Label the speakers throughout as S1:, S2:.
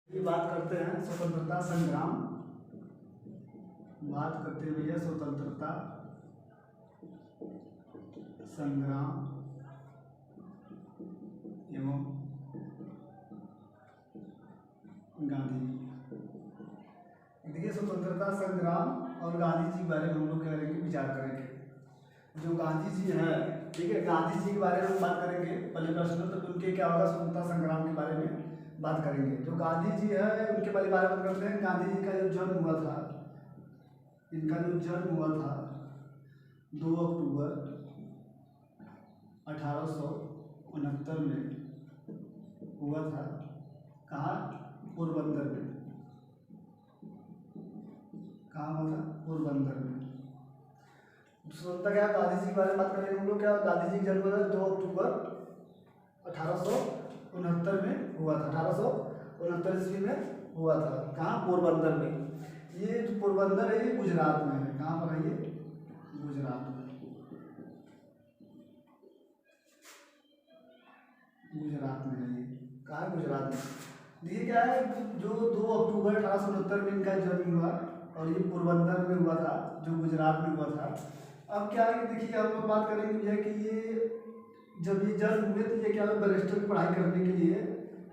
S1: ये बात करते हैं स्वतंत्रता संग्राम। बात करते हैं भैया स्वतंत्रता संग्राम एवं गांधी। देखिए स्वतंत्रता संग्राम और गांधी जी के बारे में हम लोग क्या करेंगे, विचार करेंगे। जो गांधी जी हैं, ठीक है, गांधी जी के बारे में बात करेंगे। पहले प्रश्न तो उनके क्या होगा, स्वतंत्रता संग्राम के बारे में बात करेंगे। जो गांधी जी है उनके बारे में बात करते हैं। गांधी जी का जो जन्म हुआ था, इनका जो जन्म हुआ था 2 अक्टूबर 1869 में हुआ था। कहाँ? पोरबंदर में। कहाँ हुआ था? पोरबंदर में। स्वतंत्रता क्या, गांधी जी के बारे में बात करेंगे हम लोग। क्या गांधी जी का जन्म हुआ 2 अक्टूबर 1869 में हुआ था। 1869 ईस्वी में हुआ था। कहाँ? पोरबंदर में। ये जो पोरबंदर है ये गुजरात में है। कहाँ पर है ये? गुजरात में। गुजरात में है ये। कहाँ है? गुजरात में। ये क्या है, जो 2 अक्टूबर 1869 में इनका जन्म हुआ और ये पोरबंदर में हुआ था, जो गुजरात में हुआ था। अब क्या है कि देखिए हम लोग बात करेंगे भैया कि ये जब ये जन्म हुए तो ये क्या है, बैरिस्टर की पढ़ाई करने के लिए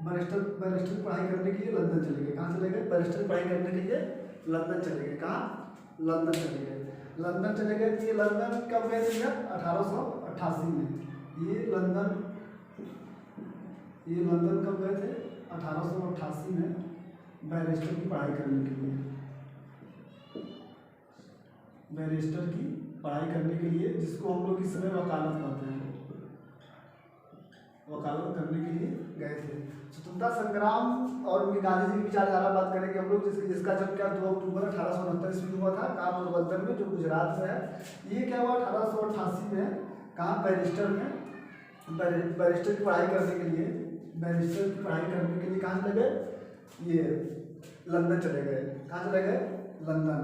S1: बैरिस्टर की पढ़ाई करने के लिए लंदन चले गए। कहाँ चले गए? बैरिस्टर की पढ़ाई करने के लिए लंदन चले गए। कहाँ? लंदन चले गए। लंदन चले गए तो ये लंदन कब गए थे? 1888 में। ये लंदन कब गए थे? 1888 में बैरिस्टर की पढ़ाई करने के लिए। बैरिस्टर की पढ़ाई करने के लिए, जिसको हम लोग इस समय वकालत कहते हैं, वकालत करने के लिए गए थे। स्वतंत्रता संग्राम और उनके गांधी जी की विचारधारा बात करेंगे हम लोग, जिसका जन्म क्या 2 अक्टूबर 1869 ईस्वी में हुआ था। कहाँ? पोरबंदर में, जो गुजरात में है। ये क्या हुआ 1888 में। कहाँ? बैरिस्टर में। बैरिस्टर की पढ़ाई करने के लिए, बैरिस्टर की पढ़ाई करने के लिए कहाँ चले गए? ये लंदन चले गए। कहाँ चले गए? लंदन।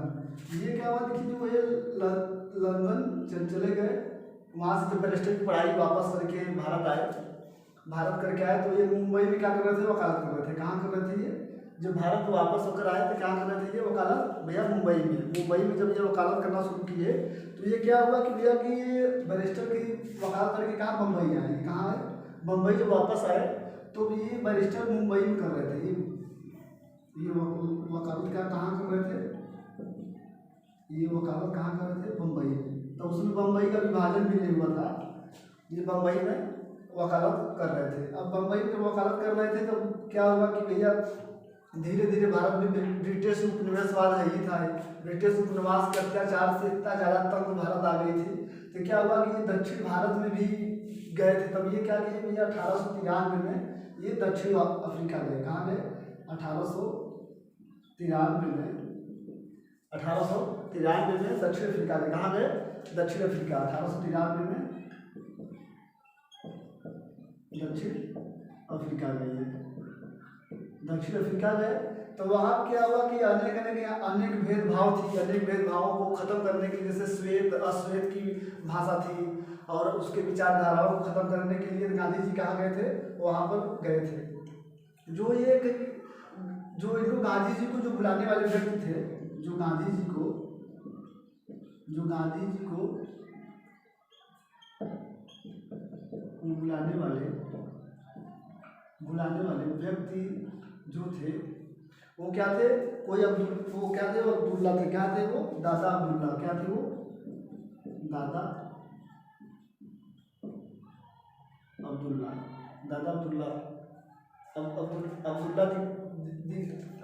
S1: ये क्या हुआ देखिए, जो ये लंदन चले गए, वहाँ से जब बैरिस्टर की पढ़ाई वापस करके भारत करके आए तो ये मुंबई में क्या कर रहे थे? वकालत कर रहे थे। कहाँ कर रहे थे ये? जब भारत वापस होकर आए तो क्या कर रहे थे ये? वकालत भैया मुंबई में जब ये वकालत करना शुरू किए तो ये क्या हुआ कि भैया कि ये बैरिस्टर की वकालत करके कहाँ? बम्बई आए। कहाँ है? बम्बई जब वापस आए तो ये बैरिस्टर मुंबई में कर रहे थे। ये वकालत क्या कहाँ कर रहे थे? ये वकालत कहाँ कर रहे थे? बम्बई में। तो उसमें बम्बई का विभाजन भी नहीं हुआ था। ये बम्बई में वकालत कर रहे थे। अब बम्बई में जब वकालत कर रहे थे तो क्या हुआ कि भैया धीरे धीरे भारत में ब्रिटिश उपनिवेशवाद है ही था। ब्रिटिश उपनिवेश के अत्याचार से इतना ज़्यादा तंग भारत आ गई थी तो क्या हुआ कि ये दक्षिण भारत में भी गए थे। तब ये क्या किए भैया 1893 में ये दक्षिण अफ्रीका गए। कहाँ गए? 1893 में। 1893 में दक्षिण अफ्रीका गए। कहाँ गए? दक्षिण अफ्रीका। 1893 में दक्षिण अफ्रीका गए। दक्षिण अफ्रीका गए तो वहाँ क्या हुआ कि अनेक भेदभाव थी। अनेक भेदभावों को खत्म करने के लिए, जैसे श्वेत अश्वेत की भाषा थी और उसके विचारधाराओं को खत्म करने के लिए गांधी जी कहाँ गए थे? वहाँ पर गए थे। जो इनको गांधी जी को जो बुलाने वाले व्यक्ति थे, जो गांधी जी को बुलाने वाले व्यक्ति जो थे वो क्या थे? वो क्या थे? वो अब्दुल्ला थे। क्या थे वो? दादा अब्दुल्ला। क्या थे वो? दादा अब्दुल्ला।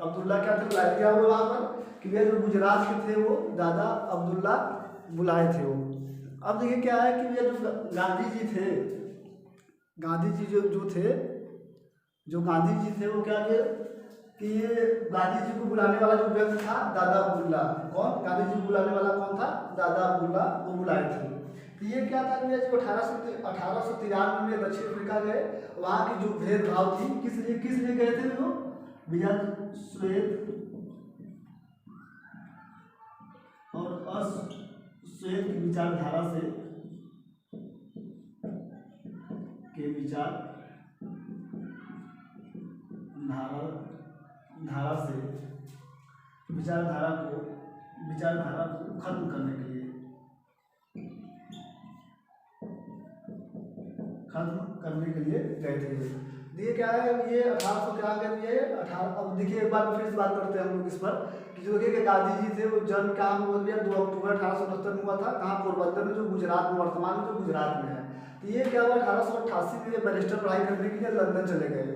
S1: अब्दुल्ला क्या थे? बुलाया गया हुआ वहाँ पर कि भैया जो गुजरात के थे वो दादा अब्दुल्ला बुलाए थे वो। अब देखिए क्या है कि भैया जो गांधी जी थे जो गांधी जी थे वो क्या थे कि ये गांधी जी को बुलाने वाला जो व्यक्ति था दादा अब्दुल्ला। कौन? गांधी जी को बुलाने वाला कौन था? दादा अब्दुल्ला। वो बुलाए थे। तो ये क्या था कि जो 1893 में दक्षिण अफ्रीका गए, वहाँ की जो भेदभाव थी, किस लिए गए थे वो भैया? श्वेत और अश्वेत की विचारधारा धारा से विचारधारा को खत्म करने के लिए गए थे। देखिए क्या है, ये 1800 क्या कर दिए 18। अब देखिए एक बार फिर से बात करते हैं हम लोग इस पर कि जो देखिए गांधी जी थे वो जन्म कहाँ हुआ दिया 2 अक्टूबर 1869 में हुआ था। कहाँ? पोरबंदर में, जो गुजरात में, वर्तमान में जो गुजरात में है। तो ये क्या हुआ 1888 में ये बैरिस्टर पढ़ाई करने के लिए लंदन चले गए।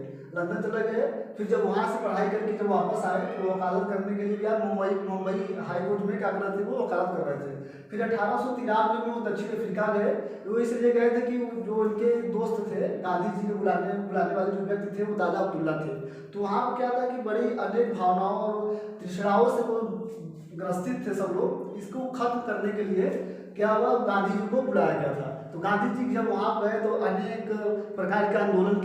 S1: फिर जब वहाँ से पढ़ाई करके जब वापस आए तो वकालत करने के लिए यार मुंबई हाई कोर्ट में क्या कर रहे थे, वो वकालत कर रहे थे। फिर 1893 में वो दक्षिण अफ्रीका गए। वो इसलिए गए थे कि जो उनके दोस्त थे गांधी जी के बुलाने वाले जो व्यक्ति थे वो दादा अब्दुल्ला थे। तो वहाँ पर क्या था कि बड़ी अनेक भावनाओं और तृष्णाओं से वो ग्रसित थे सब लोग। इसको खत्म करने के लिए क्या हुआ, गांधी जी को बुलाया गया था। तो गांधी जी जब वहाँ गए तो अनेक प्रकार के आंदोलन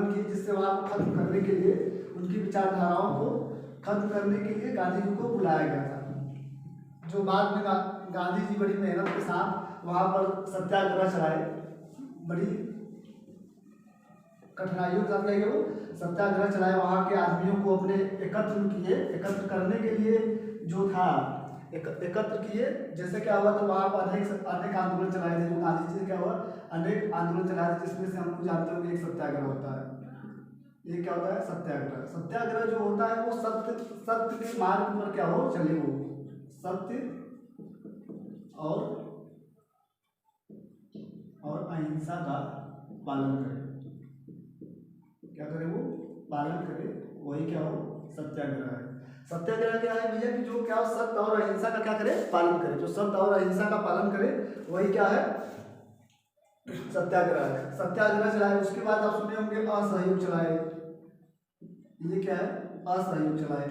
S1: किए, जिससे वहाँ को खत्म करने के लिए, उनकी विचारधाराओं को खत्म करने के लिए गांधी जी को बुलाया गया था। जो बाद में गांधी जी बड़ी मेहनत के साथ वहाँ पर सत्याग्रह चलाए, बड़ी कठिनाइयों के साथ गए वो सत्याग्रह चलाए। वहाँ के आदमियों को अपने एकत्र करने के लिए जो था एकत्र किए। जैसे क्या हुआ तो वहाँ पर अनेक आंदोलन चलाए थे। जो गांधी जी से क्या हुआ, अनेक आंदोलन चलाए थे, जिसमें से हम लोग जानते होंगे एक सत्याग्रह होता है। ये क्या होता है? सत्याग्रह जो होता है वो सत्य के मार्ग पर क्या हो चले, वो सत्य और अहिंसा का पालन करे। क्या करे? वो पालन करे, वही क्या हो, सत्याग्रह है। सत्याग्रह क्या है भैया कि जो क्या सत्य और अहिंसा का क्या करे, पालन करे। जो सत्य और अहिंसा का पालन करे वही क्या है, सत्याग्रह है। सत्याग्रह चलाए, उसके बाद आप सुने होंगे असहयोग चलाए। ये क्या है? असहयोग चलाए।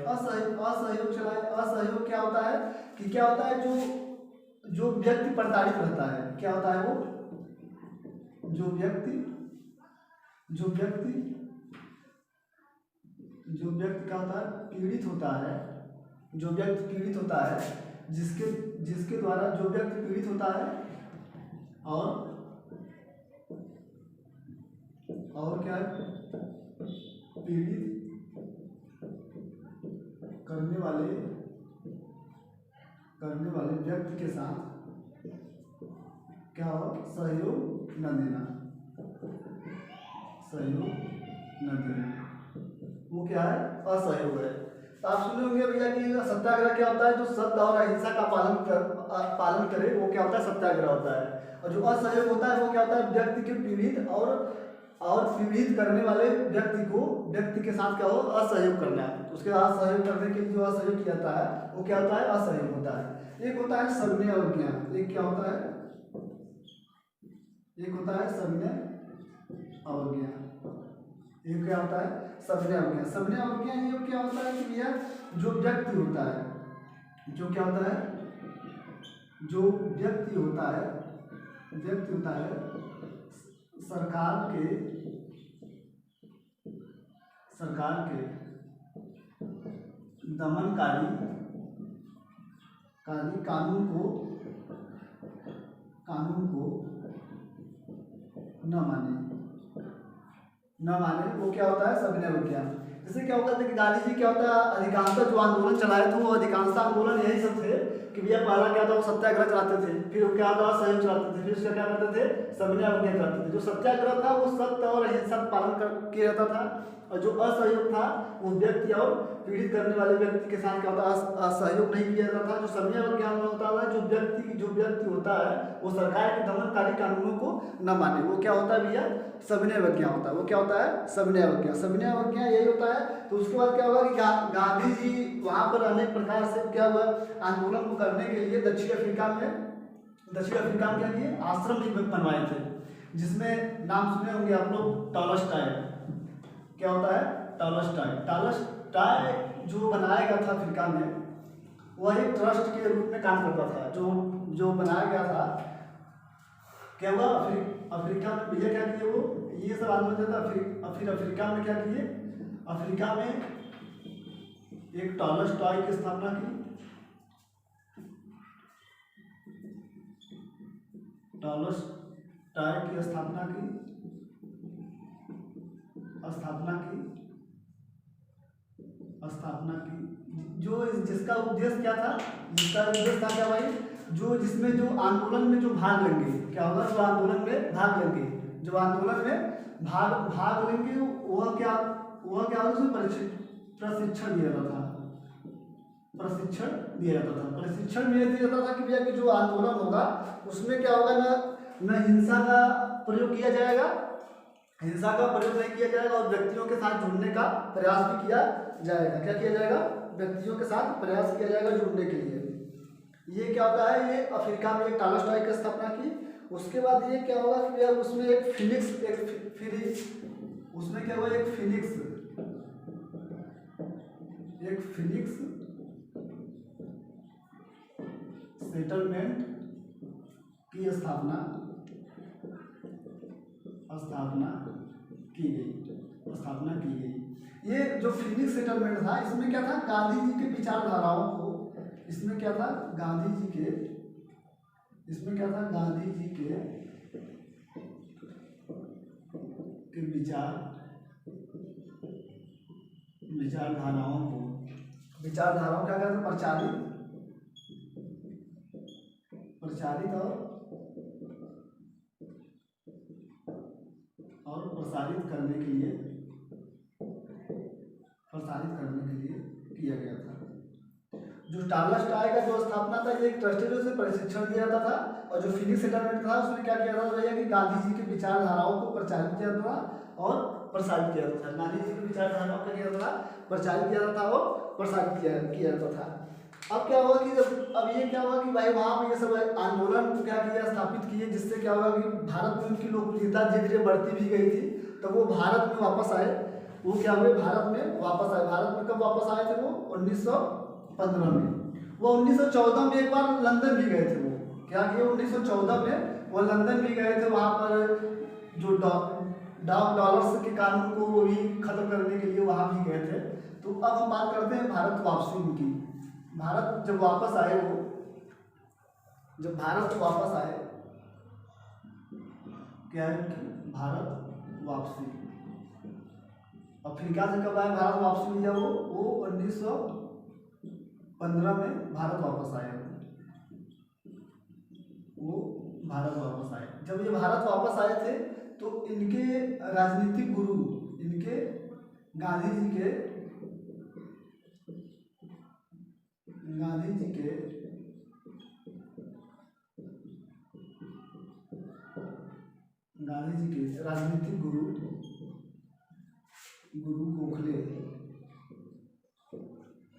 S1: असहयोग क्या होता है कि क्या होता है, जो व्यक्ति प्रताड़ित रहता है, क्या होता है वो, जो व्यक्ति क्या होता है, पीड़ित होता है, जिसके द्वारा जो व्यक्ति पीड़ित होता है और क्या है, पीड़ित करने वाले व्यक्ति के साथ क्या हो, सहयोग न देना, वो क्या है, असहयोग है। तो आप सुने होंगे भैया कि सत्याग्रह क्या होता है, जो सत्य और अहिंसा का पालन करे वो क्या होता है, सत्याग्रह होता है। और जो असहयोग होता है वो क्या होता है, व्यक्ति के पीड़ित और पीड़ित करने वाले व्यक्ति के साथ क्या हो, असहयोग करना है। तो उसके असहयोग करने के लिए जो असहयोग किया जाता है वो क्या होता है, असहयोग होता है। एक होता है सविनय अवज्ञा। एक क्या होता है, एक होता है सविनय अवज्ञा। एक क्या होता है, सविनय अवज्ञा। सविनय अवज्ञा ये क्या होता है कि भैया जो व्यक्ति होता है, जो क्या होता है, जो व्यक्ति होता है सरकार के दमनकारी कानून को न माने, वो क्या होता है, सविनय अवज्ञा। जैसे क्या होता है कि गांधी जी क्या होता है, अधिकांशतः जो आंदोलन चलाए थे वो अधिकांशतः आंदोलन यही सब थे कि भैया पहला क्या था, वो सत्याग्रह चलाते थे, फिर क्या होता है, सहयोग चलाते थे, फिर उसका क्या करते थे, सविनय अवज्ञा करते थे। जो सत्याग्रह था वो सत्य और अहिंसा का पालन किया जाता था, और जो असहयोग था वो व्यक्ति और पीड़ित करने वाले व्यक्ति के साथ क्या होता है, असहयोग नहीं किया जाता था। जो सविनय अवज्ञा होता है, जो व्यक्ति होता है वो सरकार के दमनकारी कानूनों को न माने, वो क्या होता है भैया, सविनय अवज्ञा होता है। वो क्या होता है, सविनय अवज्ञा यही होता है। तो उसके बाद क्या होगा कि गांधी जी वहाँ पर अनेक प्रकार से क्या हुआ, आंदोलन को करने के लिए दक्षिण अफ्रीका में क्या किए, आश्रम भी बनवाए थे, जिसमें नाम सुने होंगे आप लोग, टॉलस्टॉय। क्या होता है, टॉलस्टॉय जो बनाया गया था अफ्रीका में, वह एक ट्रस्ट के रूप में काम करता था। जो बनाया गया था, क्या हुआ, अफ्रीका में भैया क्या किए, वो ये सब आंदोलन चलता। फिर अफ्रीका में क्या किए, अफ्रीका में एक टॉलस्टॉय की स्थापना की। स्थापना की। जो जिसका उद्देश्य क्या था, जिसका उद्देश्य था क्या भाई, जो जिसमें जो आंदोलन में जो भाग लेंगे, क्या होगा, जो आंदोलन में भाग लेंगे, जो आंदोलन में भाग लेंगे वह क्या होगा, उसमें प्रशिक्षण दिया जाता था। प्रशिक्षण दिया जाता था। प्रशिक्षण में दिया जाता था कि भैया कि जो आंदोलन होगा उसमें क्या होगा, न हिंसा का प्रयोग किया जाएगा, हिंसा का प्रयोग नहीं किया जाएगा, और व्यक्तियों के साथ जुड़ने का प्रयास भी किया जाएगा। क्या किया जाएगा, व्यक्तियों के साथ प्रयास किया जाएगा जुड़ने के लिए। ये क्या होता है, ये अफ्रीका में एक टॉलस्टॉय की स्थापना की। उसके बाद ये क्या होगा कि भैया उसमें एक फिनिक्स, उसमें क्या हुआ, एक फिनिक्स सेटलमेंट की स्थापना की गई। ये जो फिनिक्स सेटलमेंट था, इसमें क्या था, गांधी जी के विचारधाराओं को, इसमें क्या था, गांधी जी के विचारधाराओं क्या कहते हैं, प्रचारित और प्रसारित करने के लिए किया गया था। जो टॉलस्टॉय का जो स्थापना था, ये एक ट्रस्टी से प्रशिक्षण दिया जाता था, और जो फिनिक्स सेटलमेंट था उसमें क्या किया जाता था कि गांधी जी के विचारधाराओं को प्रचारित किया जाता था और प्रसारित किया जाता था। गांधी जी की विचारधाराओं का किया जाता था, प्रचारित किया जाता था और प्रसारित किया जाता था। अब क्या हुआ कि ये क्या हुआ कि भाई वहाँ पे ये सब आंदोलन को क्या किया, स्थापित किए, जिससे क्या हुआ कि भारत में उनकी लोकप्रियता धीरे धीरे बढ़ती भी गई थी। तो वो भारत में वापस आए, वो क्या हुए, भारत में वापस आए। भारत में कब वापस आए थे वो, 1915 में। वो 1914 में एक बार लंदन भी गए थे। वो क्या किए, 1914 में वो लंदन भी गए थे। वहाँ पर जो डाक डॉलर्स के कानून को वो भी खत्म करने के लिए वहाँ भी गए थे। तो अब हम बात करते हैं भारत वापसी उनकी। भारत जब वापस आए, भारत वापस आए, क्या है उनकी भारत वापसी। अफ्रीका से कब आए, भारत वापसी हुई है वो 1915 में भारत वापस आए। वो भारत वापस आए। जब ये भारत वापस आए थे तो इनके राजनीतिक गुरु, इनके गांधी जी के राजनीतिक गुरु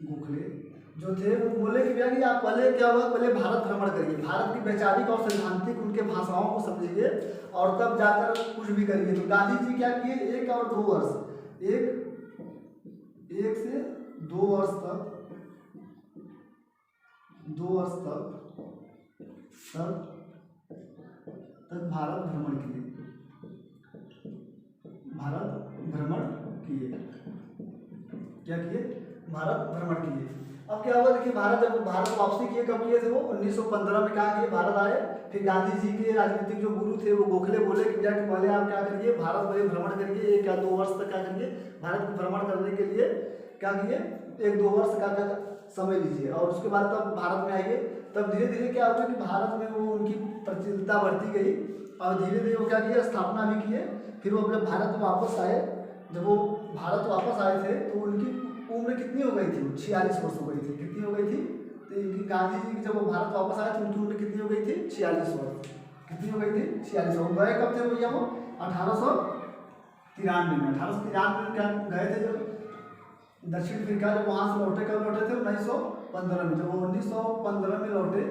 S1: गोखले जो थे, वो बोले कि भैया कि आप पहले क्या हुआ, पहले भारत भ्रमण करिए, भारत की वैचारिक और सैद्धांतिक उनके भाषाओं को समझिए, और तब जाकर कुछ भी करिए। तो गांधी जी क्या किए, 1 और 2 वर्ष, एक से 2 वर्ष तक भारत भ्रमण किए। क्या किए, भारत भ्रमण किए। अब क्या हुआ, देखिए जब भारत वापसी किए, कब किए थे वो 1915 में। कहाँ किए, भारत आए। फिर गांधी जी के राजनीतिक जो गुरु थे वो गोखले बोले कि भैया कि पहले आप क्या करिए, भारत में भ्रमण करिए, 1 या 2 वर्ष तक क्या करिए, भारत को भ्रमण करने के लिए क्या किए, 1-2 वर्ष का समय लीजिए, और उसके बाद तब भारत में आइए। तब धीरे धीरे क्या हुआ कि भारत में वो उनकी प्रचलितता बढ़ती गई, और धीरे धीरे वो क्या किया, स्थापना भी किए। फिर वो अपने भारत में वापस आए। जब वो भारत वापस आए थे तो उनकी उम्र कितनी हो गई थी, 46 वर्ष हो गई थी। कितनी हो गई थी, तो इनकी गांधी जी की जब वो भारत वापस आए तो उनकी उम्र कितनी हो गई थी, 46 वर्ष। कितनी हो गई थी, 46 वर्ष। गए कब थे भैया वो, 1893 में। 1893 में क्या गए थे, जब दक्षिण अफ्रीका, जब वहाँ से लौटे, कब लौटे थे, 1915 में। जब वो 1915 में लौटे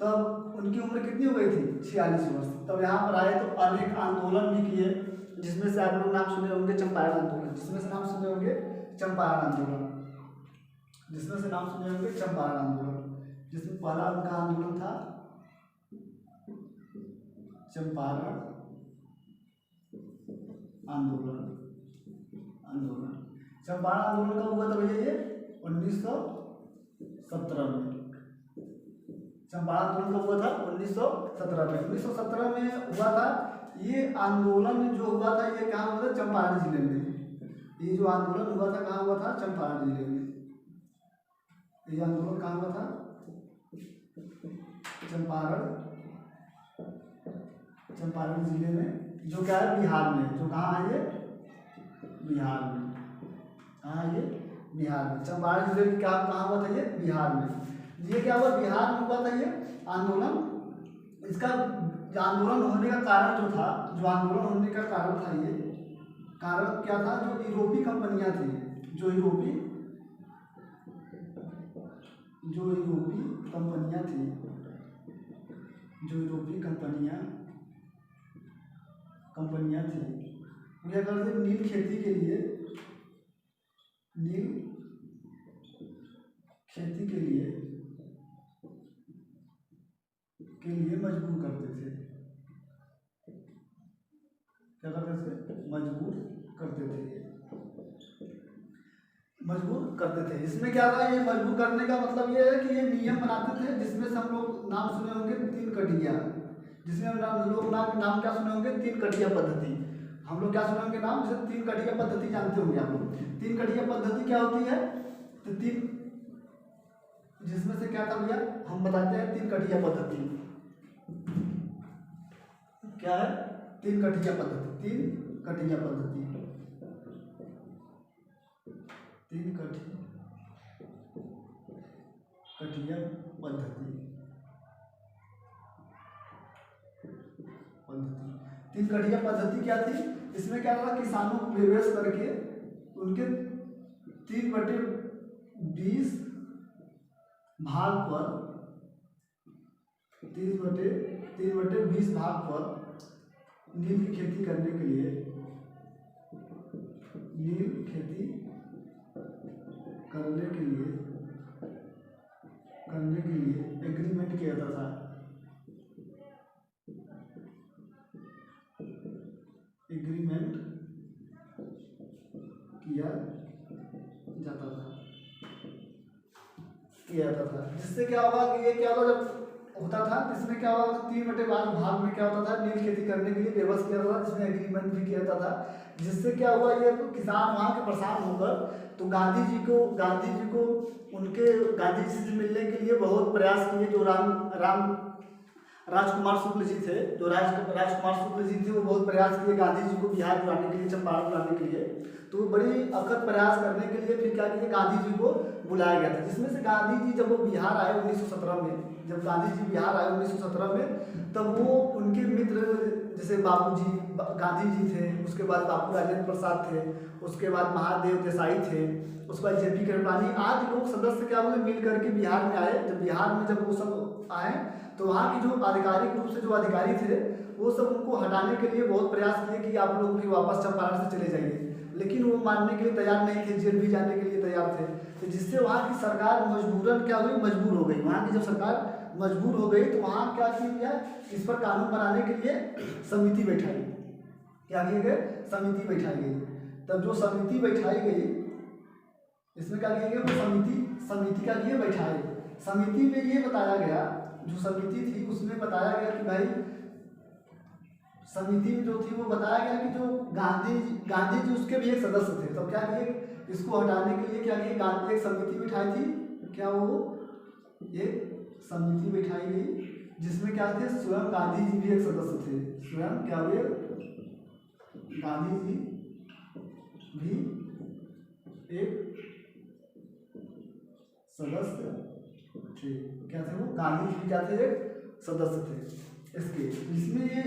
S1: तब उनकी उम्र कितनी हो गई थी, 46 वर्ष। तब यहाँ पर आए तो अनेक आंदोलन भी किए, जिसमें से आप लोग नाम सुने होंगे चंपारण आंदोलन, जिसमें से नाम सुने होंगे चंपारण आंदोलन, जिसमें पहला उनका आंदोलन था चंपारण आंदोलन। चंपारण आंदोलन कब हुआ था भैया, ये 1917 में। चंपारण आंदोलन कब हुआ था, 1917 में। 1917 में हुआ था ये आंदोलन। जो हुआ था ये कहाँ हुआ था, चंपारण जिले में। ये जो आंदोलन हुआ था कहाँ हुआ था, चंपारण जिले में। ये आंदोलन कहाँ हुआ था? चंपारण जिले में, जो क्या है बिहार में, जो कहाँ है ये? बिहार में। कहाँ है ये? बिहार में। चंपारण जिले क्या कहाँ हुआ था ये? बिहार में। ये क्या हुआ? बिहार में हुआ था ये आंदोलन। इसका आंदोलन होने का कारण जो था, जो आंदोलन होने का कारण था, ये कारण क्या था? जो यूरोपीय कंपनियां थी, जो यूरोपीय कंपनियां थी, जो यूरोपीय कंपनियां थी, वो क्या करते थे? नील खेती के लिए मजबूर करते थे। क्या करते थे? मजबूर करते थे। इसमें क्या था? ये मजबूर करने का मतलब ये है कि ये नियम बनाते थे, जिसमें से हम लोग नाम सुने होंगे 3 कटिया, जिसमें हम लोग नाम क्या सुने होंगे? 3 कटिया पद्धति। हम लोग क्या सुने होंगे नाम? जैसे 3 कटिया पद्धति जानते होंगे आप लोग। 3 कटिया पद्धति क्या होती है? तो 3, जिसमें से क्या था भैया? हम बताते हैं 3 कटिया पद्धति क्या है? 3 कटिया पद्धति। 3 कटिया पद्धति तीन कटिया पद्धति क्या थी? इसमें क्या था? किसानों को प्रवेश करके उनके 3/20 भाग पर 3/20 भाग पर नील की खेती करने के लिए एग्रीमेंट किया जाता था। जिससे क्या होगा कि ये क्या होगा? जब होता था इसमें क्या होगा? 3/12 भाग में क्या होता था? नील खेती करने के लिए व्यवस्था किया जाता था, जिसमें एग्रीमेंट भी किया जाता था। जिससे क्या हुआ? ये तो किसान वहाँ के परेशान होकर तो गांधी जी को उनके गांधी जी से मिलने के लिए बहुत प्रयास किए। जो राजकुमार शुक्ल जी थे, जो राजकुमार शुक्ल जी थे, वो बहुत प्रयास किए गांधी जी को बिहार बुलाने के लिए, चंपारण बुलाने के लिए। तो वो बड़ी अकथ प्रयास करने के लिए फिर क्या किए? गांधी जी को बुलाया गया था। जिसमें से गांधी जी जब वो बिहार आए 1917 में, जब गांधी जी बिहार आए 1917 में, तब वो उनके मित्र जैसे बाबूजी गांधी जी थे, उसके बाद बाबू राजेंद्र प्रसाद थे, उसके बाद महादेव देसाई थे, उसके बाद जेपी कृपलानी आदि लोग सदस्य क्या बोले मिल करके बिहार में आए। जब बिहार में जब वो सब आए तो वहाँ की जो आधिकारिक रूप से जो अधिकारी थे वो सब उनको हटाने के लिए बहुत प्रयास किए कि आप लोग भी वापस चंपारण से चले जाइए, लेकिन वो मानने के लिए तैयार नहीं थे, जेल भी जाने के लिए तैयार थे। तो जिससे वहाँ की सरकार मजबूरन क्या हुई? मजबूर हो गई। वहाँ की जब सरकार मजबूर हो गई तो वहाँ क्या किया? इस पर कानून बनाने के लिए समिति बैठाई। क्या किए गए? समिति बैठाई गई। तब जो समिति बैठाई गई, इसमें क्या किया गया? वो समिति का ये बैठाए। समिति में ये बताया गया, जो समिति थी उसमें बताया गया कि भाई समिति में जो थी वो बताया गया कि जो गांधी जी उसके भी एक सदस्य थे। तब क्या किए? इसको हटाने के लिए क्या किए? गांधी एक समिति बिठाई थी। क्या वो एक समिति बिठाई गई जिसमें क्या थे? स्वयं गांधी जी भी एक सदस्य थे। स्वयं क्या हुए? गांधी जी भी एक सदस्य थे। क्या थे वो? गांधी जी क्या थे? एक सदस्य थे इसके। इसमें ये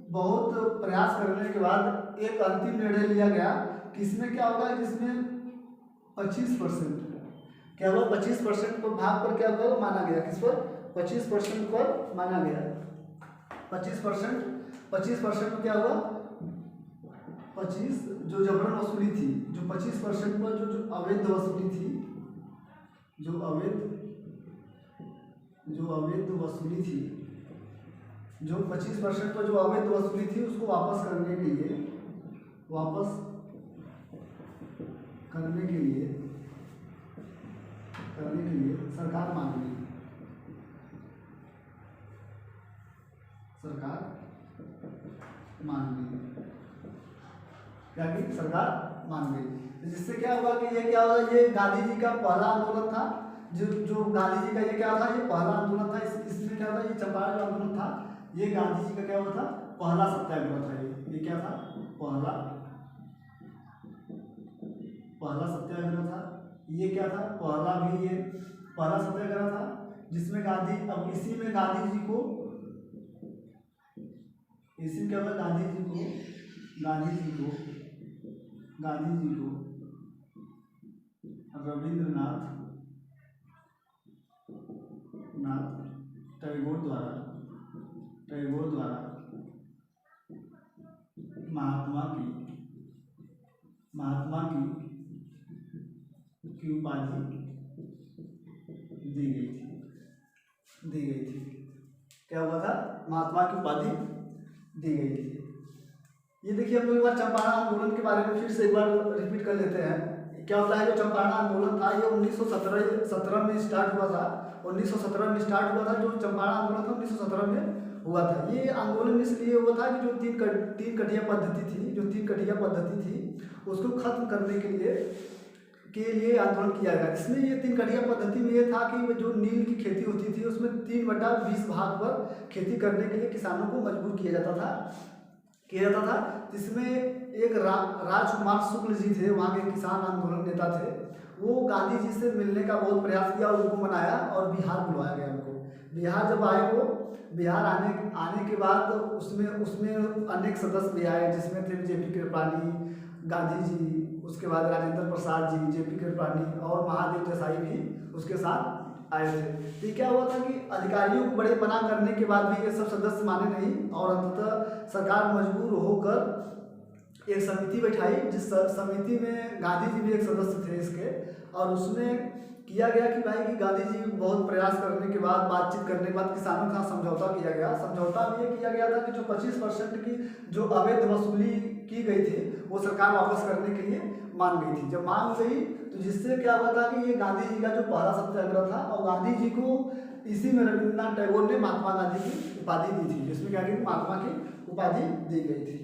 S1: बहुत प्रयास करने के बाद एक अंतिम निर्णय लिया गया कि इसमें क्या होगा? जिसमें 25% क्या हुआ? 25% पर भाग पर क्या हुआ? माना गया। किस पर? 25% पर माना गया। 25% में क्या हुआ? 25 जो जबरन वसूली थी, जो 25% पर जो अवैध वसूली थी, जो अवैध वसूली थी, जो 25% पर जो अवैध वसूली थी उसको वापस करने के लिए सरकार मान गई। क्या की? सरकार मान गई। जिससे क्या हुआ कि ये क्या हुआ? ये गांधी जी का पहला आंदोलन था जो जो गांधी जी का ये क्या था, ये पहला आंदोलन था। इसमें क्या था, ये चंपारण जो आंदोलन था ये गांधी जी का क्या हुआ था, पहला सत्याग्रह था। ये क्या था, पहला सत्याग्रह था। ये क्या था, ये पहला सत्याग्रह था जिसमें गांधी, अब इसी में गांधी जी को रविंद्रनाथ टैगोर द्वारा महात्मा की उपाधि दी गई थी। क्या हुआ था, महात्मा की उपाधि दी गई थी। ये देखिए हम लोग एक बार चंपारण आंदोलन के बारे में फिर से एक बार रिपीट कर लेते हैं। क्या होता है, जो चंपारण आंदोलन था ये 1917 में स्टार्ट हुआ था। 1917 में स्टार्ट हुआ था। जो चंपारण आंदोलन था 1917 में हुआ था। ये आंदोलन इसलिए हुआ था कि जो तीन कटिया पद्धति थी उसको खत्म करने के लिए आंदोलन किया गया। इसमें ये 3 कटिया पद्धति में ये था कि जो नील की खेती होती थी उसमें 3/20 भाग पर खेती करने के लिए किसानों को मजबूर किया जाता था। इसमें एक राजकुमार शुक्ल जी थे, वहाँ के किसान आंदोलन नेता थे। वो गांधी जी से मिलने का बहुत प्रयास किया, उनको मनाया और बिहार बुलवाया गया उनको। बिहार जब आए वो, बिहार आने के बाद उसमें अनेक सदस्य भी आए, जिसमें थे जेपी कृपलानी, गांधी जी, उसके बाद राजेंद्र प्रसाद जी, जेपी कृपलानी और महादेव देसाई भी उसके साथ आए थे। तो क्या हुआ था कि अधिकारियों को बड़े मना करने के बाद भी ये सब सदस्य माने नहीं और अंततः सरकार मजबूर होकर एक समिति बैठाई, जिस समिति में गांधी जी भी एक सदस्य थे इसके। और उसमें किया गया कि भाई कि गांधी जी बहुत प्रयास करने के बाद, बातचीत करने के बाद किसानों के साथ समझौता किया गया। समझौता में ये किया गया था कि जो 25% की जो अवैध वसूली की गई थी वो सरकार वापस करने के लिए मान गई थी। जब मान गई तो जिससे क्या हुआ था कि ये गांधी जी का जो पहला सत्याग्रह था, और गांधी जी को इसी में रविंद्रनाथ टैगोर ने महात्मा गांधी की उपाधि दी थी, जिसमें क्या की महात्मा की उपाधि दी गई थी।